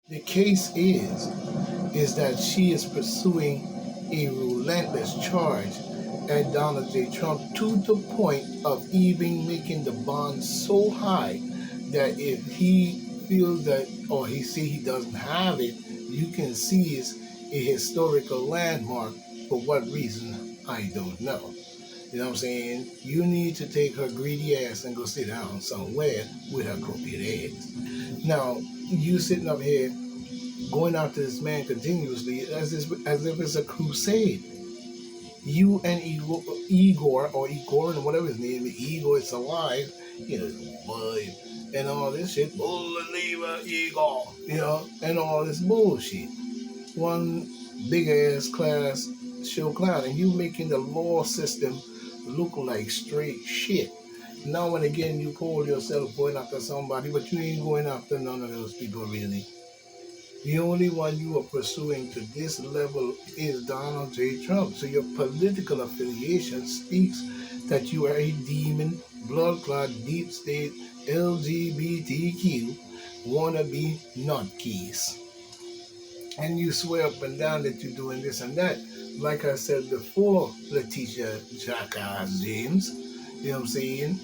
The case is that she is pursuing a relentless charge at Donald J. Trump to the point of even making the bond so high that if he feels that or he see he doesn't have it, you can seize a historical landmark. For what reason, I don't know. You know what I'm saying? You need to take her greedy ass and go sit down somewhere with her crooked eggs. Now, you sitting up here going after this man continuously as if it's a crusade. You and Igor or Igor and whatever his name is, Igor is alive, boy, and all this shit, believer Igor, and all this bullshit. One big ass class show clown, and you making the law system look like straight shit. Now and again, you call yourself going after somebody, but you ain't going after none of those people really. The only one you are pursuing to this level is Donald J. Trump. So your political affiliation speaks that you are a demon, blood clot, deep state, LGBTQ, wannabe nutcase. And you swear up and down that you're doing this and that. Like I said before, Letitia Jackass James, you know what I'm saying?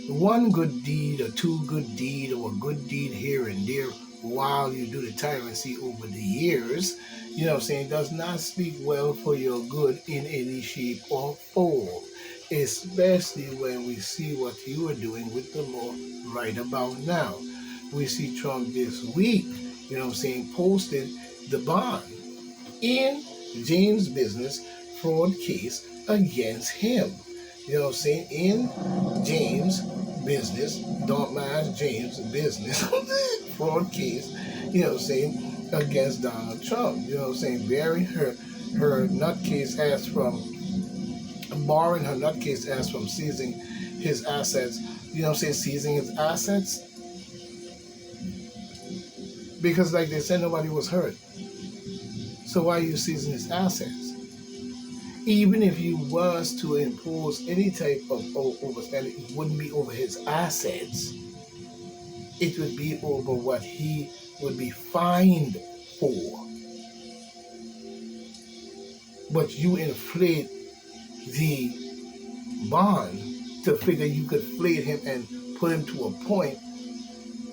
One good deed or two good deed or a good deed here and there while you do the tyrancy over the years, you know what I'm saying, does not speak well for your good in any shape or form. Especially when we see what you are doing with the law right about now. We see Trump this week, you know what I'm saying, posted the bond in James' business fraud case against him. You know what I'm saying? In James' business, don't mind James' business fraud case, you know what I'm saying, against Donald Trump. You know what I'm saying? Bearing her nutcase ass from barring her nutcase ass from seizing his assets, you know what I'm saying, seizing his assets. Because like they said, nobody was hurt. So why are you seizing his assets? Even if you was to impose any type of overspending, it wouldn't be over his assets. It would be over what he would be fined for. But you inflate the bond to figure you could inflate him and put him to a point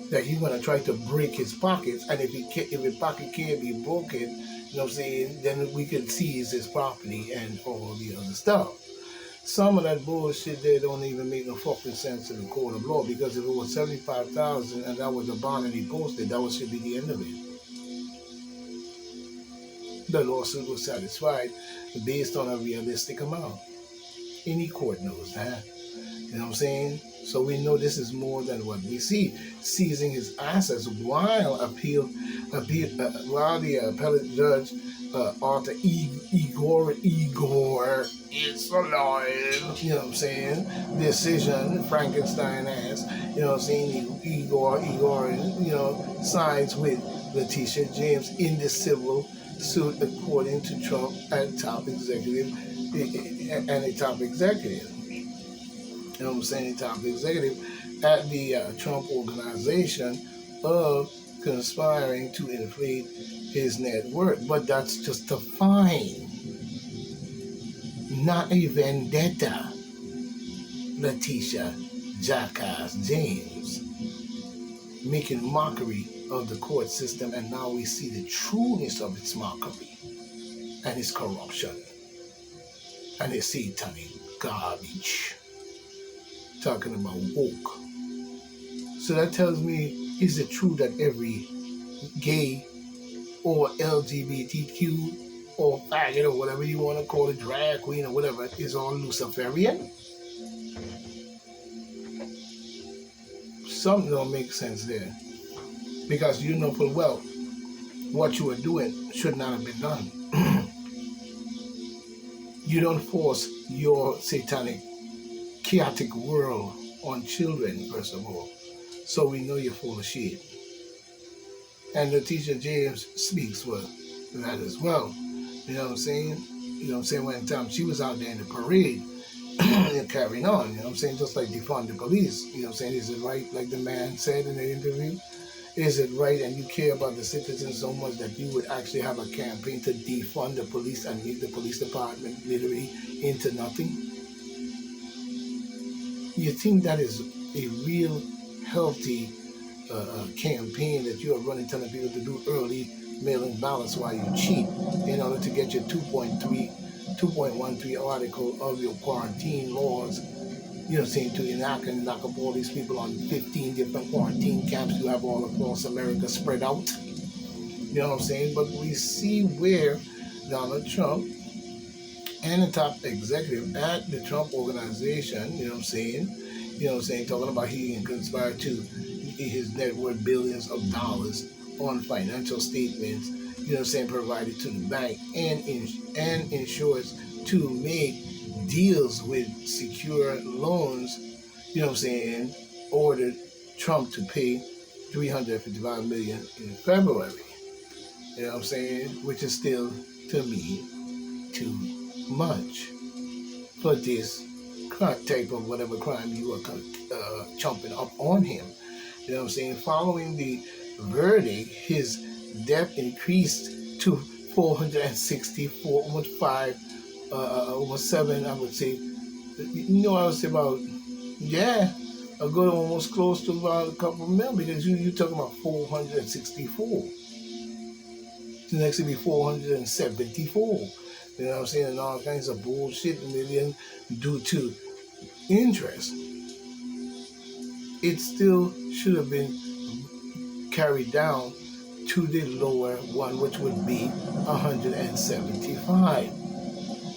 that you're going to try to break his pockets. And if his pocket can't be broken, you know what I'm saying, then we can seize his property and all the other stuff. Some of that bullshit there don't even make no fucking sense in the court of law, because if it was $75,000 and that was the bond that he posted, that should be the end of it. The lawsuit was satisfied based on a realistic amount. Any court knows that. You know what I'm saying? So we know this is more than what we see. Seizing his assets while while the appellate judge, Arthur Igor is alive. You know what I'm saying? Decision, Frankenstein ass. You know what I'm saying? Igor, sides with Letitia James in the civil suit according to Trump and top executive. You know what I'm saying, top executive at the Trump organization of conspiring to inflate his net worth. But that's just a fine, not a vendetta. Letitia Jackass James making mockery of the court system, and now we see the trueness of its mockery and its corruption and its satanic garbage. Talking about woke. So that tells me, is it true that every gay or LGBTQ or faggot or whatever you want to call it, drag queen or whatever, is all Luciferian? Something don't make sense there. Because you know full well what you are doing should not have been done. You don't force your satanic chaotic world on children, first of all. So we know you're full of shit. And Letitia James speaks for that as well. You know what I'm saying? You know what I'm saying? One time she was out there in the parade and carrying on, you know what I'm saying? Just like defund the police. You know what I'm saying? Is it right, like the man said in the interview? Is it right and you care about the citizens so much that you would actually have a campaign to defund the police and make the police department literally into nothing? You think that is a real healthy campaign that you are running telling people to do early mailing ballots while you cheat in order to get your 2.13 article of your quarantine laws, saying to enact and lock up all these people on 15 different quarantine camps you have all across America spread out. You know what I'm saying? But we see where Donald Trump and the top executive at the Trump organization, talking about he conspired to his net worth billions of dollars on financial statements, provided to the bank and ensures to make deals with secure loans, ordered Trump to pay $355 million in February. Which is still, to me, too much for this type of whatever crime you are chumping up on him. Following the verdict, his debt increased to 464, almost 5, almost 7, I would say. I would say about, a good almost close to about a couple of mil, because you're talking about 464. The next will be 474. And all kinds of bullshit million due to interest. It still should have been carried down to the lower one, which would be 175.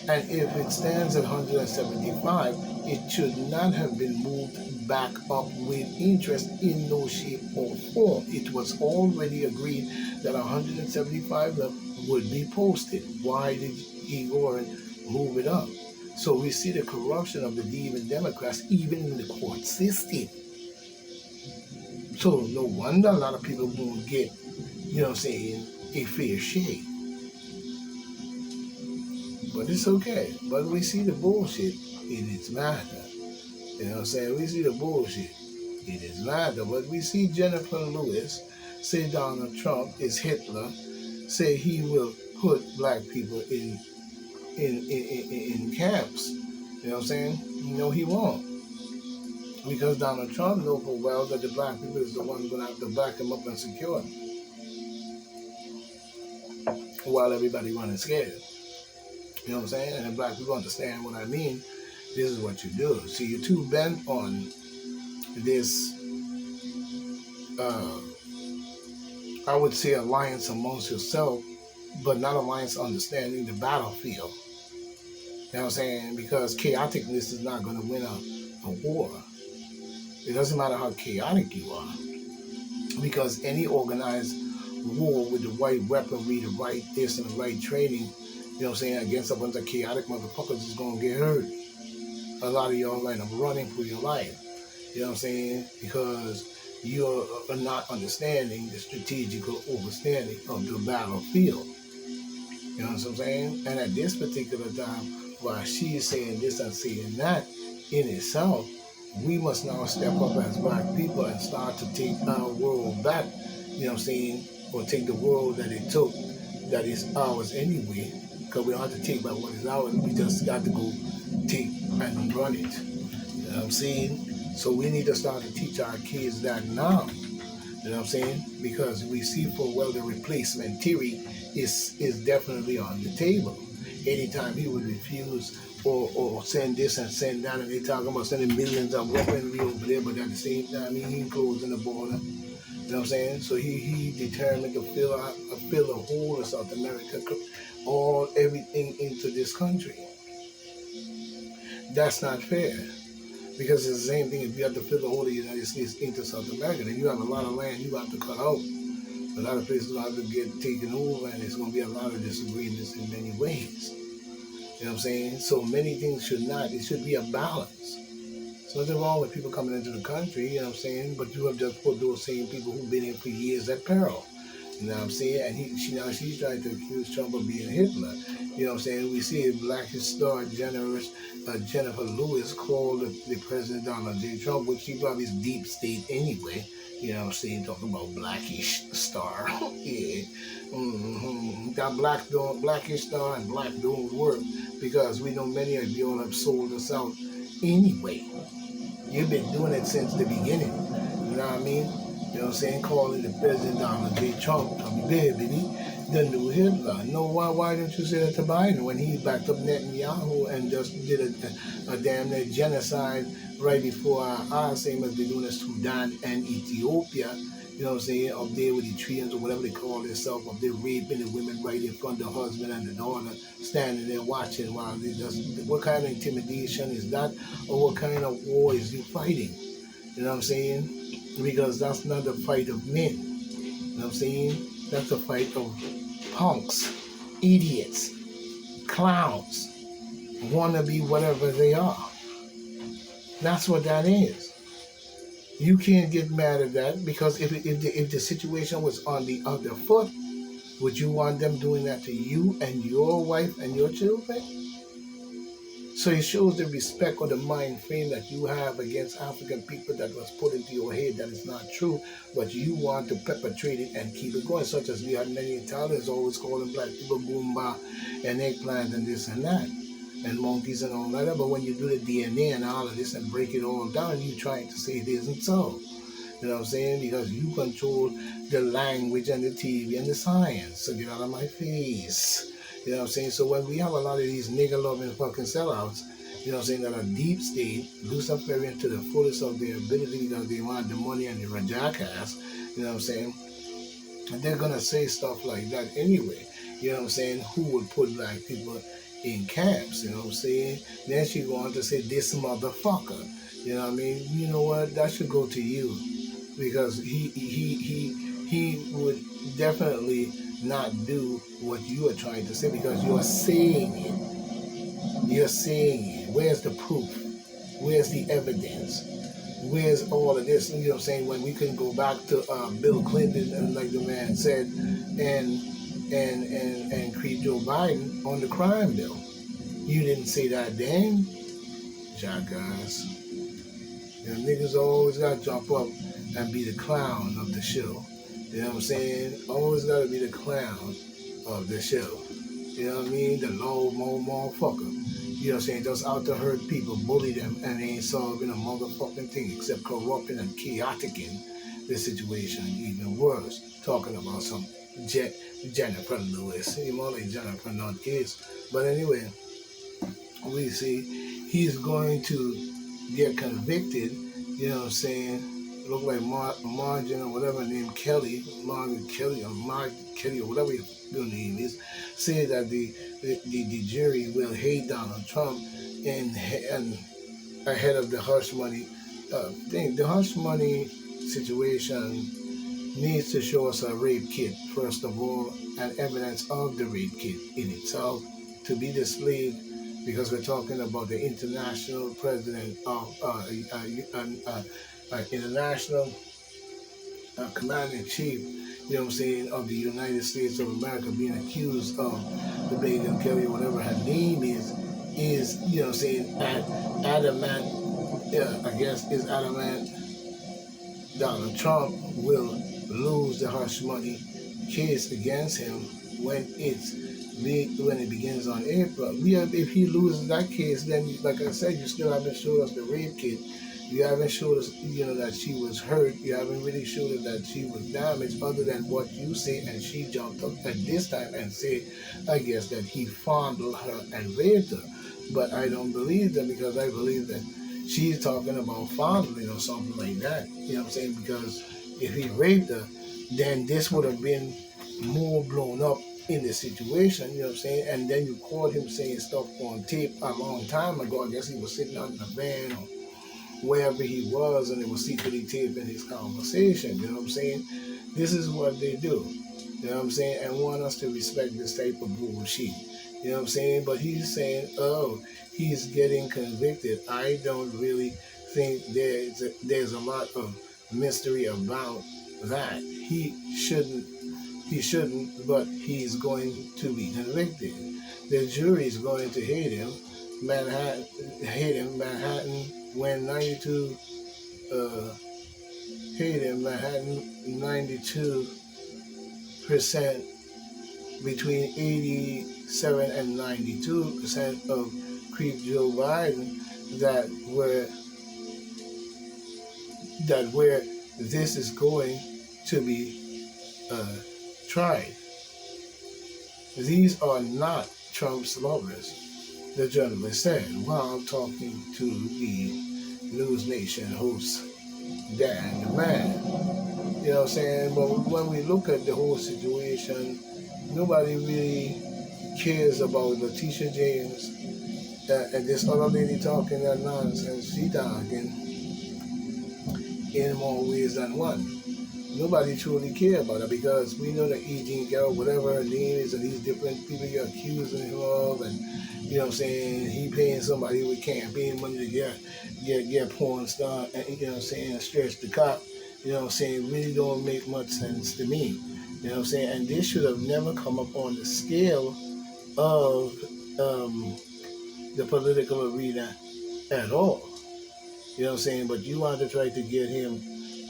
And if it stands at 175, it should not have been moved back up with interest in no shape or form. It was already agreed that 175 would be posted. Why did he go and move it up? So we see the corruption of the Democrats even in the court system. So no wonder a lot of people won't get, a fair shake. But it's okay. But we see the bullshit in its matter. We see the bullshit in its matter. But we see Jennifer Lewis say Donald Trump is Hitler, say he will put black people in camps. No, he won't. Because Donald Trump knows full well that the black people is the one going to have to back him up and secure him. While everybody running scared. And if black people understand what I mean, this is what you do. See, you're too bent on this, I would say, alliance amongst yourself, but not alliance understanding the battlefield. Because chaoticness is not going to win a war. It doesn't matter how chaotic you are. Because any organized war with the right weaponry, the right this and the right training, against a bunch of chaotic motherfuckers is going to get hurt. A lot of y'all end up running for your life. Because you're not understanding the strategical understanding of the battlefield. You know what I'm saying? And at this particular time, while she is saying this and saying that, in itself, we must now step up as black people and start to take our world back, or take the world that it took, that is ours anyway, because we don't have to take back what is ours, we just got to go take and run it. You know what I'm saying? So we need to start to teach our kids that now. You know what I'm saying? Because we see full well the replacement theory is definitely on the table. Anytime he would refuse or send this and send that, and they talking about sending millions of weaponry over there, but at the same time he ain't closing the border. You know what I'm saying? So he determined to fill the whole of South America, everything into this country. That's not fair. Because it's the same thing if you have to fill the whole of the United States into South America, then you have a lot of land you have to cut out. A lot of places will have to get taken over, and there's going to be a lot of disagreements in many ways. You know what I'm saying? So many things it should be a balance. There's nothing wrong with people coming into the country, you know what I'm saying? But you have just put those same people who've been here for years at peril. You know what I'm saying? And she's trying to accuse Trump of being Hitler. You know what I'm saying? We see a black historic Jennifer Lewis called the President Donald J. Trump, which she probably is deep state anyway. You know what I'm saying? Talking about blackish star. Yeah. That blackish star and black don't work because we know many of you all have sold us out anyway. You've been doing it since the beginning. You know what I mean? You know what I'm saying? Calling the president Donald J. Trump, baby, the new Hitler. No, why don't you say that to Biden when he backed up Netanyahu and just did a damn near genocide right before our eyes, same as they're doing in Sudan and Ethiopia. You know what I'm saying? Up there with the trees or whatever they call themselves, up there raping the women right in front of the husband and the daughter, standing there watching while they just. What kind of intimidation is that? Or what kind of war is you fighting? You know what I'm saying? Because that's not the fight of men. You know what I'm saying? That's a fight of punks, idiots, clowns, wanna be whatever they are. That's what that is. You can't get mad at that because if the situation was on the other foot, would you want them doing that to you and your wife and your children? So it shows the respect or the mind frame that you have against African people that was put into your head that is not true, but you want to perpetrate it and keep it going, such as we had many Italians always calling black people boomba and eggplant and this and that, and monkeys and all that. But when you do the DNA and all of this and break it all down, you're trying to say it isn't so. You know what I'm saying? Because you control the language and the TV and the science. So get out of my face. You know what I'm saying? So when we have a lot of these nigger loving fucking sellouts, you know what I'm saying, that are deep state, Luciferian to the fullest of their ability because they want the money and they're a jackass, you know what I'm saying? And they're gonna say stuff like that anyway. You know what I'm saying? Who would put black people in camps, you know what I'm saying? Then she go on to say this motherfucker. You know what I mean? You know what? That should go to you. Because he would definitely not do what you are trying to say because you're saying it. You're saying it. Where's the proof? Where's the evidence? Where's all of this? You know what I'm saying? When we can go back to Bill Clinton, and like the man said, and create Joe Biden on the crime bill. You didn't say that then, jackass. You know, niggas always got to jump up and be the clown of the show. You know what I'm saying? Always got to be the clown of the show. You know what I mean? The low mo motherfucker. You know what I'm saying? Just out to hurt people, bully them, and they ain't solving a motherfucking thing except corrupting and chaoticing the situation even worse. Talking about some Jennifer Lewis. You know, like Jennifer Nutcase. But anyway, we see he's going to get convicted. You know what I'm saying? Look like Margin or whatever name Kelly, Margaret Kelly or Mark Kelly or whatever your name is, say that the jury will hate Donald Trump and ahead of the hush money thing. The hush money situation needs to show us a rape kit first of all and evidence of the rape kit in itself to be displayed because we're talking about the international president of international commander-in-chief, you know what I'm saying, of the United States of America being accused of the Megan Kelly or whatever her name is, you know what I'm saying, adamant, I guess, is adamant Donald Trump will lose the hush money case against him when it begins on April. If he loses that case, then, like I said, you still haven't showed us the rape kit. You haven't showed us, you know, that she was hurt. You haven't really showed us that she was damaged, other than what you say. And she jumped up at this time and said, I guess, that he fondled her and raped her. But I don't believe that because I believe that she's talking about fondling or something like that. You know what I'm saying? Because if he raped her, then this would have been more blown up in the situation, you know what I'm saying? And then you caught him saying stuff on tape a long time ago. I guess he was sitting out in the van or wherever he was and it was secretly taping his conversation, you know what I'm saying? This is what they do, you know what I'm saying? And want us to respect this type of bullshit, you know what I'm saying? But he's saying, oh, he's getting convicted. I don't really think there's a lot of mystery about that. He shouldn't, but he's going to be convicted. The jury is going to hate him. Manhattan when 92 paid him. I had 92%, between 87 and 92% of creep Joe Biden that where this is going to be tried. These are not Trump's lovers, the journalist said while talking to the News Nation host Dan the Man. You know what I'm saying? But when we look at the whole situation, nobody really cares about Letitia James and this other lady talking that nonsense. She talking in more ways than one. Nobody truly care about her because we know that E. Carroll, whatever her name is, and these different people you're accusing him of, and you know what I'm saying, he paying somebody with campaign money to get porn star, and you know what I'm saying, stretch the cop, you know what I'm saying, really don't make much sense to me. You know what I'm saying? And this should have never come up on the scale of the political arena at all. You know what I'm saying? But you want to try to get him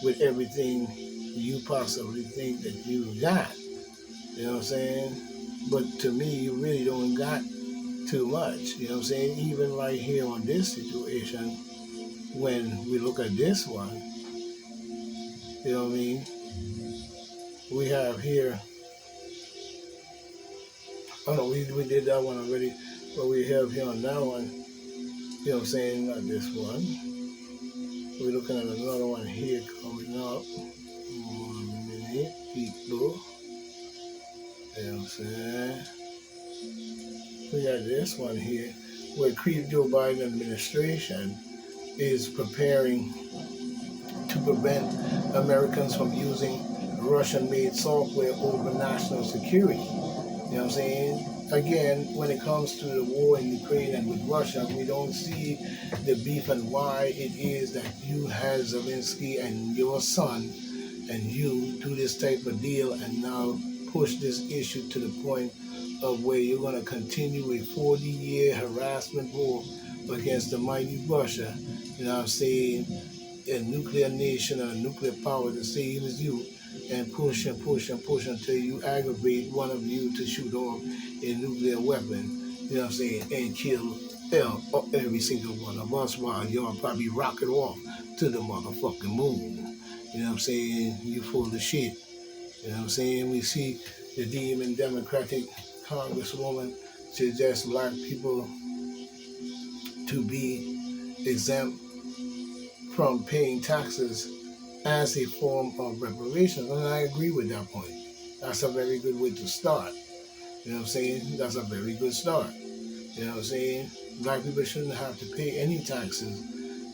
with everything you possibly think that you got. You know what I'm saying? But to me, you really don't got too much. You know what I'm saying? Even right here on this situation, when we look at this one, you know what I mean? We have here, oh no, we did that one already, but we have here on that one, you know what I'm saying? Not this one. We're looking at another one here coming up. 1 minute, people. You know what I'm saying? We got this one here where Creep Joe Biden administration is preparing to prevent Americans from using Russian-made software over national security. You know what I'm saying? Again, when it comes to the war in Ukraine and with Russia, we don't see the beef and why it is that you had Zelensky and your son and you do this type of deal and now push this issue to the point of where you're going to continue a 40-year harassment war against the mighty Russia. You know what I'm saying? A nuclear nation or a nuclear power the same as you, and push and push and push until you aggravate one of you to shoot off a nuclear weapon, you know what I'm saying, and kill every single one of us while y'all probably rocket off to the motherfucking moon. You know what I'm saying? You full of shit. You know what I'm saying? We see the demon Democratic Congresswoman suggest black people to be exempt from paying taxes as a form of reparations. And I agree with that point. That's a very good way to start. You know what I'm saying? That's a very good start. You know what I'm saying? Black people shouldn't have to pay any taxes,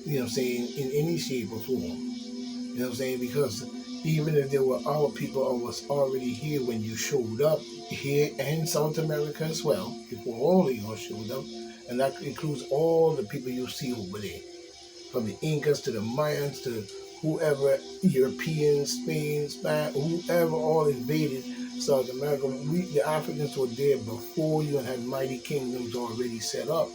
you know what I'm saying, in any shape or form. You know what I'm saying? Because even if there were our people or was already here when you showed up here and South America as well, before all of y'all showed up, and that includes all the people you see over there, from the Incas to the Mayans to whoever, Europeans, Spain, whoever all invaded South America. The Africans were there before you and had mighty kingdoms already set up.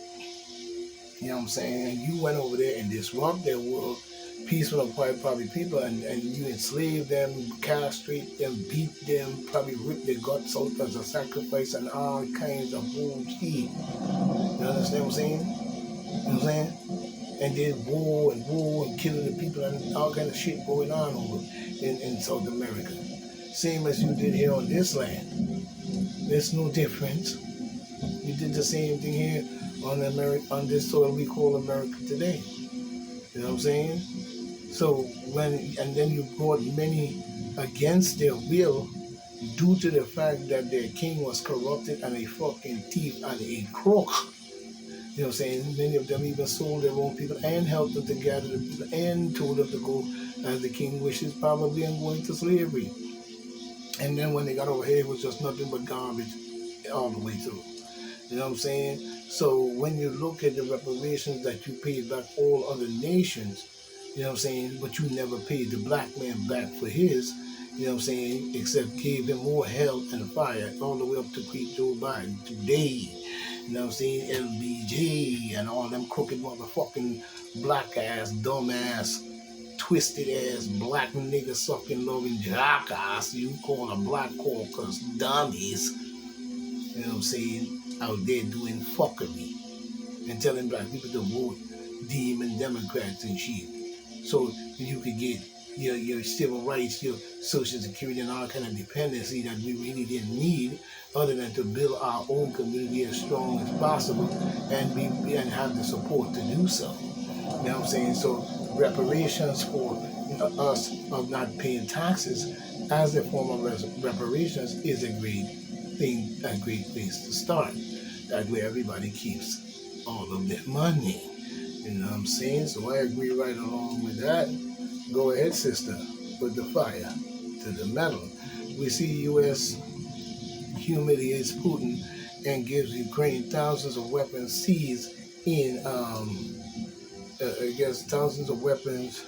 You know what I'm saying? And you went over there and disrupt their world, peaceful and quiet probably people, and you enslaved them, castrate them, beat them, probably rip their guts out as a sacrifice and all kinds of bullshit. You understand what I'm saying? You know what I'm saying? And then war and killing the people and all kind of shit going on over in South America. Same as you did here on this land. There's no difference. You did the same thing here on this soil we call America today. You know what I'm saying? So and then you brought many against their will due to the fact that their king was corrupted and a fucking thief and a crook. You know what I'm saying? Many of them even sold their own people and helped them to gather the people and told them to go as the king wishes, probably, and go into slavery. And then when they got over here, it was just nothing but garbage all the way through. You know what I'm saying? So when you look at the reparations that you paid back all other nations, you know what I'm saying, but you never paid the black man back for his, you know what I'm saying, except gave him more hell and fire all the way up to Creep Joe Biden today. You know what I'm saying? LBJ and all them crooked motherfucking black ass, dumb ass twisted ass black nigga sucking loving jackass you call a black caucus dummies, you know what I'm saying, out there doing fuckery and telling black people to vote demon Democrats and shit. So you could get your civil rights, your social security and all kind of dependency that we really didn't need other than to build our own community as strong as possible and have the support to do so. You know what I'm saying? So reparations for us of not paying taxes as a form of reparations is a great thing, a great place to start. That way everybody keeps all of their money. You know what I'm saying? So I agree right along with that. Go ahead, sister, put the fire to the metal. We see U.S. humiliates Putin and gives Ukraine thousands of weapons seized in, I guess, thousands of weapons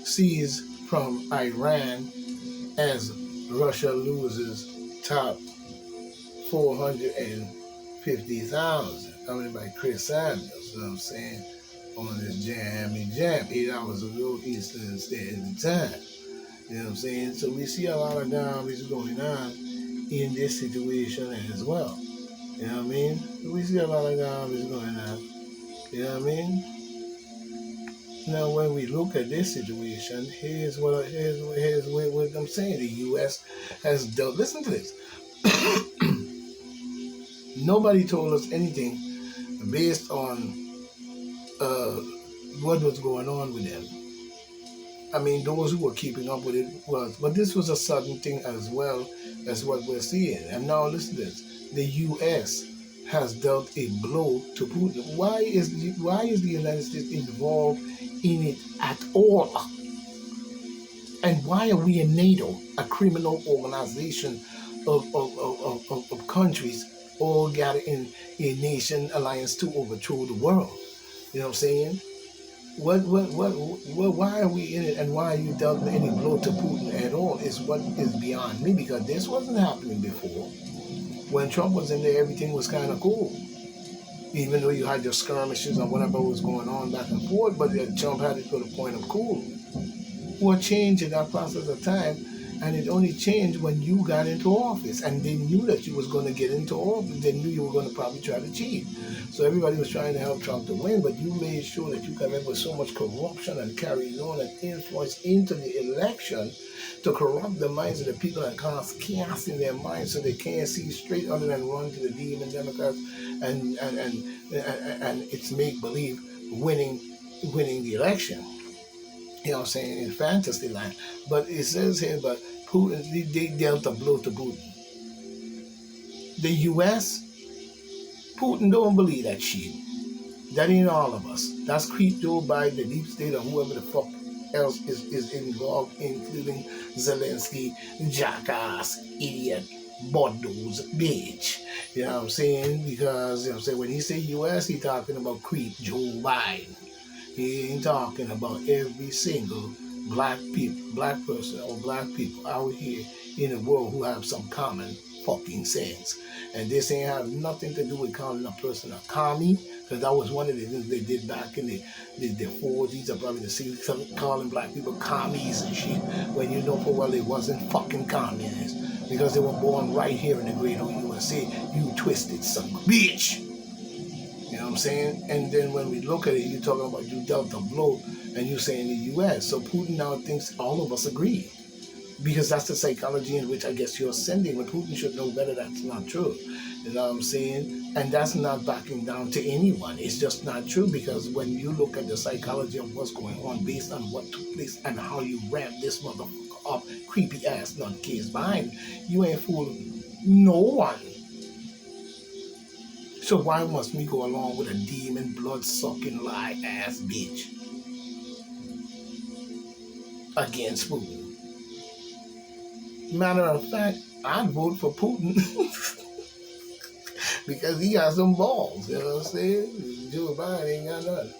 seized from Iran as Russia loses top 450,000. I mean, by Chris Samuels, you know what I'm saying? On this jammy jam, 8 hours ago Eastern Standard Time. You know what I'm saying? So we see a lot of damages going on in this situation as well. You know what I mean? We see a lot of damages going on. You know what I mean? Now, when we look at this situation, here's what I'm saying. The U.S. has dealt. Listen to this. Nobody told us anything based on what was going on with them. I mean, those who were keeping up with it was, but this was a sudden thing as well as what we're seeing. And now listen to this: the U.S. has dealt a blow to Putin. Why is the United States involved in it at all? And why are we in NATO, a criminal organization of countries all gathered in a nation alliance to overthrow the world? You know what I'm saying? Why are we in it, and why are you dealt any blow to Putin at all is what is beyond me, because this wasn't happening before. When Trump was in there, everything was kind of cool. Even though you had your skirmishes and whatever was going on back and forth, but Trump had it to the point of cool. What changed in that process of time, and it only changed when you got into office, and they knew that you was going to get into office. They knew you were going to probably try to cheat. So everybody was trying to help Trump to win, but you made sure that you came in with so much corruption and carried on and influence into the election to corrupt the minds of the people and cause chaos in their minds so they can't see straight other than run to the demon Democrats and it's make believe winning the election. You know what I'm saying, in fantasy land. But it says here, but Putin, they dealt a blow to Putin. The U.S., Putin don't believe that shit. That ain't all of us. That's creep Joe Biden, the deep state, or whoever the fuck else is involved, including Zelensky, jackass, idiot, bulldoze, bitch. You know what I'm saying? Because, you know what I'm saying, when he say U.S., he talking about creep Joe Biden. He ain't talking about every single black person or black people out here in the world who have some common fucking sense. And this ain't have nothing to do with calling a person a commie, because that was one of the things they did back in the 40s or probably the 60s, calling black people commies and shit, when you know for well they wasn't fucking communists, because they were born right here in the great old USA. You twisted son of a bitch. You know what I'm saying? And then when we look at it, you're talking about you dealt a blow and you saying the U.S. So Putin now thinks all of us agree. Because that's the psychology in which I guess you're sending. But Putin should know better that's not true. You know what I'm saying? And that's not backing down to anyone. It's just not true, because when you look at the psychology of what's going on based on what took place and how you ramp this motherfucker up, creepy ass nutcase behind, you ain't fooling no one. So why must we go along with a demon, blood-sucking, lie-ass bitch against Putin? Matter of fact, I'd vote for Putin because he got some balls, you know what I'm saying? Joe Biden ain't got nothing.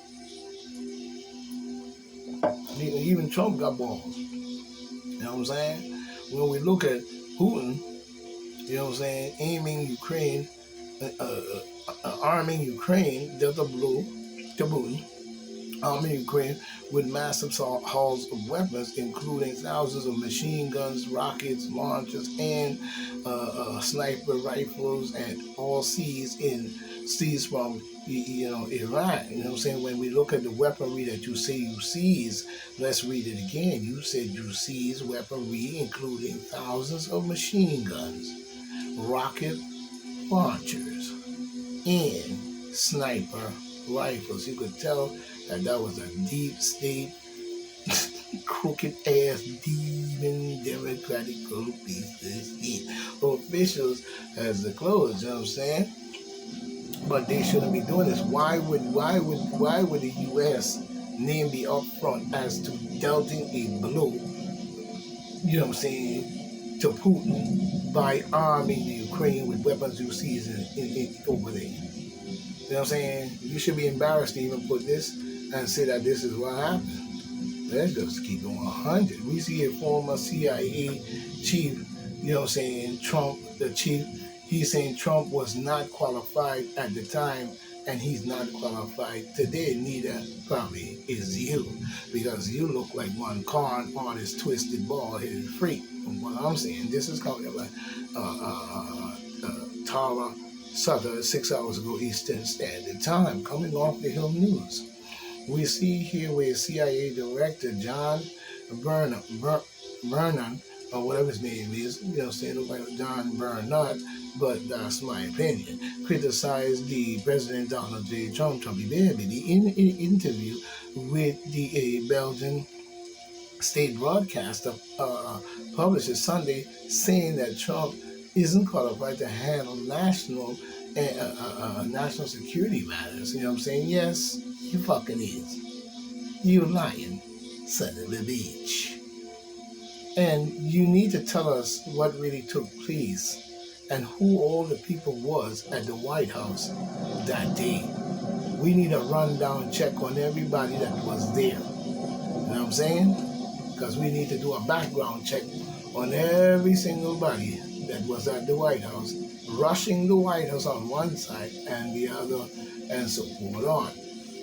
Even Trump got balls, you know what I'm saying? When we look at Putin, you know what I'm saying, aiming Ukraine, arming Ukraine, dealt a blow to Putin army Ukraine with massive hauls of weapons, including thousands of machine guns, rockets, launchers, and sniper rifles, and all seized from Iran. You know what I'm saying? When we look at the weaponry that you say you seize, let's read it again. You said you seize weaponry, including thousands of machine guns, rocket launchers, and sniper rifles. You could tell that was a deep state, crooked ass, demon, democratic group officials as the clothes. You know what I'm saying? But they shouldn't be doing this. Why would the U.S. name be upfront as to dealing a blow? You know what I'm saying? To Putin by arming the Ukraine with weapons you see over there. You know what I'm saying? You should be embarrassed to even put this and say that this is what happened. Let's just keep it 100. We see a former CIA chief, you know what I'm saying, Trump, the chief, he's saying Trump was not qualified at the time, and he's not qualified today. Neither probably is you, because you look like one con artist, twisted, bald-headed freak. From what I'm saying, this is coming up like Tara Sutter 6 hours ago Eastern Standard Time, coming off the Hill News. We see here where CIA Director John Vernon, or whatever his name is, you know, saying look like John Bernard, but that's my opinion, criticized the President Donald J. Trump, Trumpy Baby, in an interview with the Belgian state broadcaster published Sunday, saying that Trump isn't qualified to handle national security matters. You know what I'm saying? Yes, you fucking is. You lying son of a bitch. And you need to tell us what really took place and who all the people was at the White House that day. We need a rundown check on everybody that was there. You know what I'm saying? Because we need to do a background check on every single body that was at the White House, rushing the White House on one side and the other, and so forth on.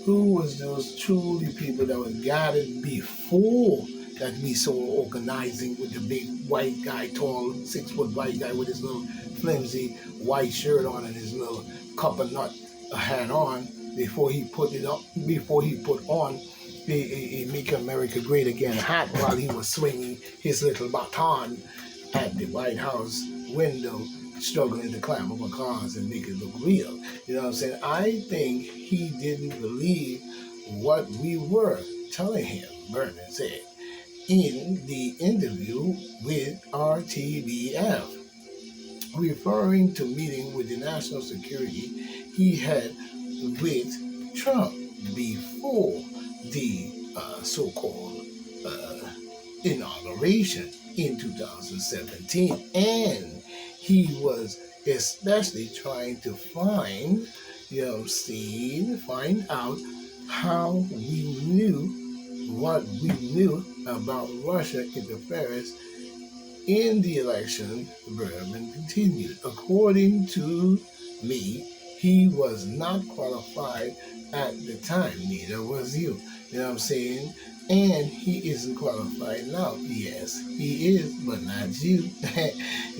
Who was those truly people that were gathered before that we saw organizing with the big white guy, tall 6 foot white guy with his little flimsy white shirt on and his little copper nut hat on before he put on a Make America Great Again hat while he was swinging his little baton at the White House window, struggling to climb up cars and make it look real. You know what I'm saying? I think he didn't believe what we were telling him, Vernon said, in the interview with RTBF, referring to meeting with the national security he had with Trump before the so-called inauguration in 2017. And he was especially trying to find out how we knew what we knew about Russia interference in the election. Berman continued. According to me, he was not qualified at the time. Neither was you. You know what I'm saying? And he isn't qualified now. Yes, he is, but not you. You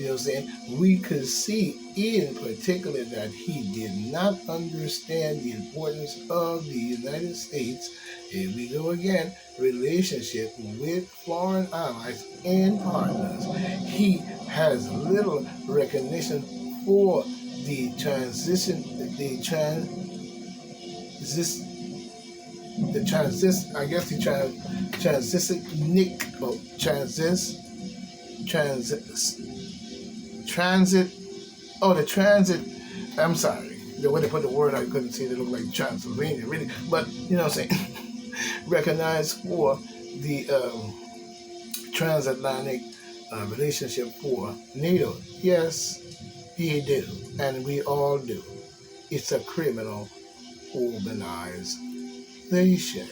know what I'm saying? We could see in particular that he did not understand the importance of the United States, here we go again, relationship with foreign allies and partners. He has little recognition for the transition, I'm sorry, the way they put the word, I couldn't see it. It looked like Transylvania, really. But, you know what I'm saying? Recognized for the transatlantic relationship for NATO. Yes, he do, and we all do. It's a criminal organization.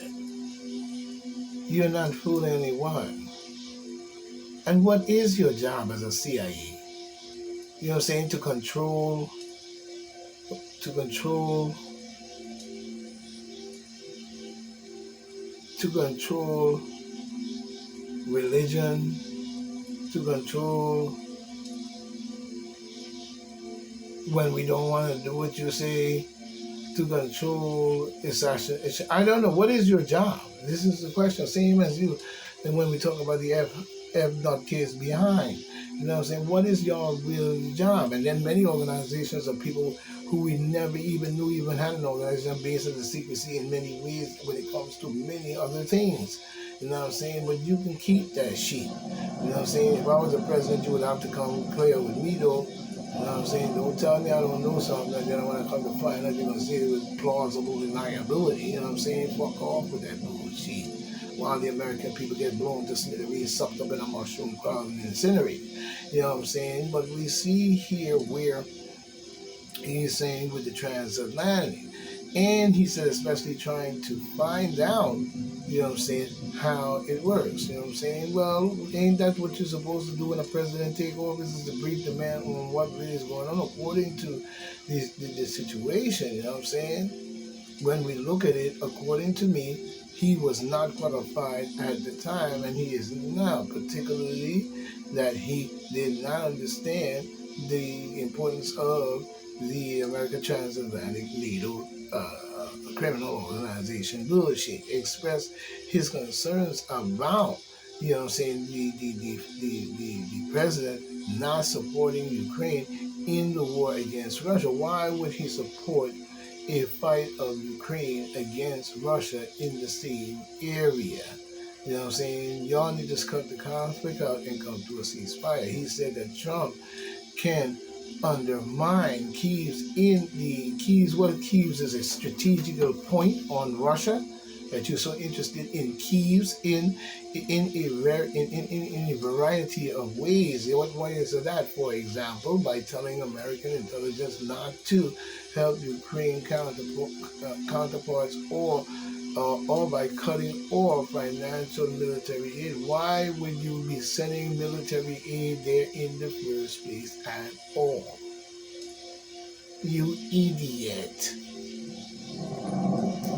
You're not fooling anyone. And what is your job as a CIA? You know what I'm saying? To control to control religion, to control when we don't want to do what you say, to control I don't know. What is your job? This is the question. Same as you. And when we talk about the F dot case behind, you know what I'm saying? What is your real job? And then many organizations of people who we never even knew even had an organization based on the secrecy in many ways when it comes to many other things. You know what I'm saying? But you can keep that sheet. You know what I'm saying? If I was the president, you would have to come clear with me though. You know what I'm saying? Don't tell me I don't know something, and then when I come to find out, you're going to say it was plausible deniability. You know what I'm saying? Fuck off with that bullshit. While the American people get blown to smithereens, sucked up in a mushroom cloud and incinerated. You know what I'm saying? But we see here where he's saying with the transatlantic. And he said, especially trying to find out, you know what I'm saying, how it works. You know what I'm saying? Well, ain't that what you're supposed to do when a president takes office, is to brief the man on what really is going on according to the situation, you know what I'm saying? When we look at it, according to me, he was not qualified at the time, and he is now, particularly that he did not understand the importance of the American Transatlantic Legal Criminal Organization bullshit. Expressed his concerns about, you know what I'm saying, the president not supporting Ukraine in the war against Russia. Why would he support a fight of Ukraine against Russia in the same area? You know what I'm saying? Y'all need to cut the conflict out and come to a ceasefire. He said that Trump can undermine Kiev's what Kiev's is a strategical point on Russia, that you're so interested in Kiev's in a variety of ways. What ways are that? For example, by telling American intelligence not to help Ukraine counterparts, or by cutting off financial military aid. Why would you be sending military aid there in the first place at all? You idiot.